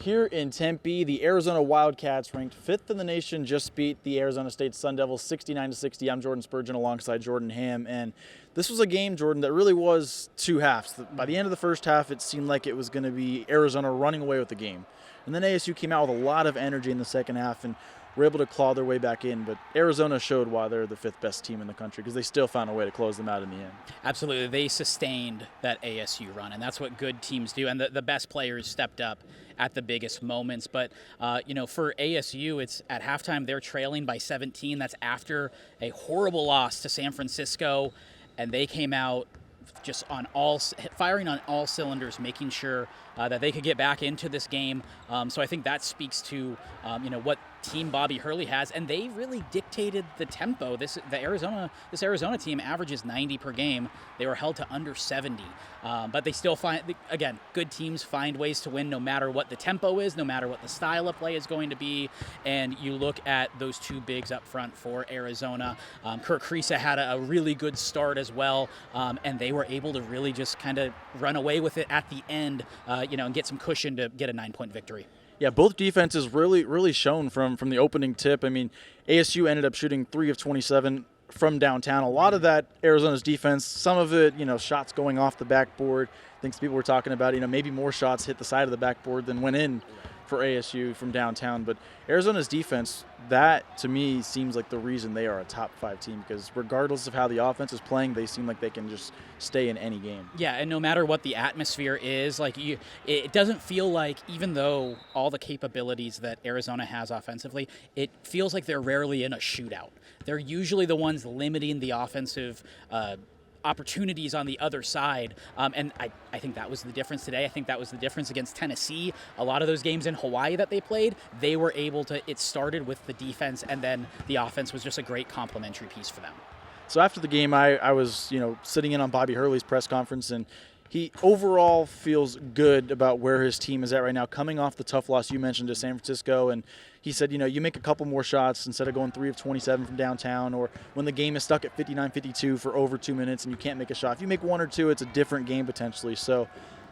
here in Tempe, the Arizona Wildcats, ranked 5th in the nation, just beat the Arizona State Sun Devils 69-60. I'm Jordan Spurgeon alongside Jordan Ham, and this was a game, Jordan, that really was two halves. By the end of the first half, it seemed like it was going to be Arizona running away with the game. And then ASU came out with a lot of energy in the second half and were able to claw their way back in. But Arizona showed why they're the 5th best team in the country, because they still found a way to close them out in the end. Absolutely. They sustained that ASU run, and that's what good teams do. And the best players stepped up at the biggest moments. But, for ASU, it's at halftime, they're trailing by 17. That's after a horrible loss to San Francisco. And they came out just firing on all cylinders, making sure that they could get back into this game. So I think that speaks to, what team Bobby Hurley has, and they really dictated the tempo. This Arizona team averages 90 per game. They were held to under 70, but they still again, good teams find ways to win no matter what the tempo is, no matter what the style of play is going to be. And you look at those two bigs up front for Arizona. Kirk Kriisa had a really good start as well, and they were able to really just kind of run away with it at the end, and get some cushion to get a 9-point victory. Yeah, both defenses really shown from the opening tip. I mean, ASU ended up shooting 3 of 27 from downtown. A lot of that Arizona's defense, some of it, shots going off the backboard. I think people were talking about, maybe more shots hit the side of the backboard than went in for ASU from downtown. But Arizona's defense, that to me seems like the reason they are a top 5 team, because regardless of how the offense is playing, they seem like they can just stay in any game. Yeah, and no matter what the atmosphere is, it doesn't feel like, even though all the capabilities that Arizona has offensively, it feels like they're rarely in a shootout. They're usually the ones limiting the offensive opportunities on the other side, and I think that was the difference today. I think that was the difference against Tennessee. A lot of those games in Hawaii that they played, they were able to, it started with the defense, and then the offense was just a great complementary piece for them. So after the game, I was sitting in on Bobby Hurley's press conference, and he overall feels good about where his team is at right now, coming off the tough loss you mentioned to San Francisco. And he said, you make a couple more shots instead of going 3 of 27 from downtown, or when the game is stuck at 59-52 for over 2 minutes and you can't make a shot. If you make 1 or 2, it's a different game potentially. So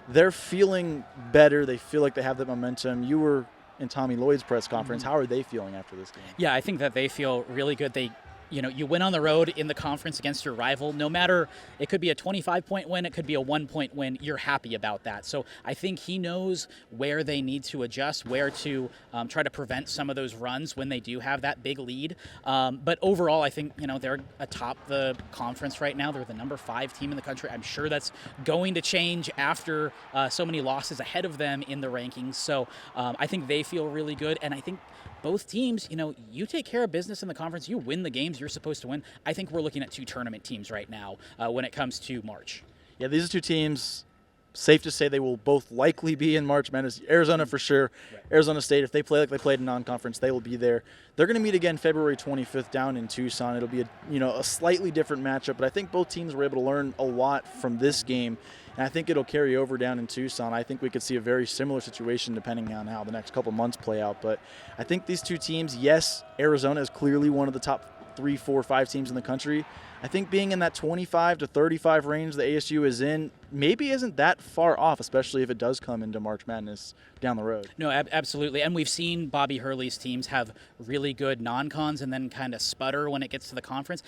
they're feeling better. They feel like they have that momentum. You were in Tommy Lloyd's press conference. How are they feeling after this game? Yeah, I think that they feel really good. You win on the road in the conference against your rival. No matter, it could be a 25-point win, it could be a 1-point win, you're happy about that. So I think he knows where they need to adjust, where to try to prevent some of those runs when they do have that big lead. But overall, I think, they're atop the conference right now. They're the number 5 team in the country. I'm sure that's going to change after so many losses ahead of them in the rankings. So I think they feel really good, and I think both teams, you take care of business in the conference, you win the games you're supposed to win. I think we're looking at 2 tournament teams right now when it comes to March. Yeah, these are 2 teams, safe to say they will both likely be in March Madness. Arizona for sure. Right. Arizona State, if they play like they played in non-conference, they will be there. They're going to meet again February 25th down in Tucson. It'll be a slightly different matchup, but I think both teams were able to learn a lot from this game. And I think it'll carry over down in Tucson. I think we could see a very similar situation depending on how the next couple months play out. But I think these 2 teams, yes, Arizona is clearly one of the top 3, 4, 5 teams in the country. I think being in that 25 to 35 range that ASU is in maybe isn't that far off, especially if it does come into March Madness down the road. No, absolutely. And we've seen Bobby Hurley's teams have really good non-cons and then kind of sputter when it gets to the conference.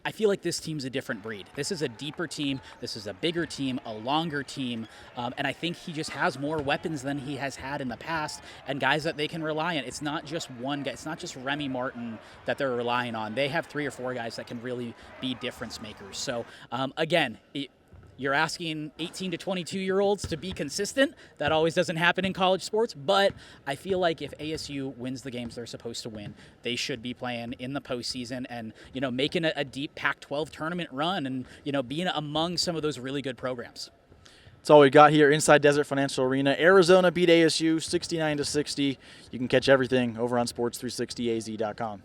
I feel like this team's a different breed. This is a deeper team. This is a bigger team, a longer team. And I think he just has more weapons than he has had in the past and guys that they can rely on. It's not just one guy. It's not just Remy Martin that they're relying on. They have 3 or 4 guys that can really be difference makers. So, again, you're asking 18 to 22-year-olds to be consistent. That always doesn't happen in college sports, but I feel like if ASU wins the games they're supposed to win, they should be playing in the postseason and, making a deep Pac-12 tournament run and, being among some of those really good programs. That's all we got here inside Desert Financial Arena. Arizona beat ASU 69-60. You can catch everything over on sports360az.com.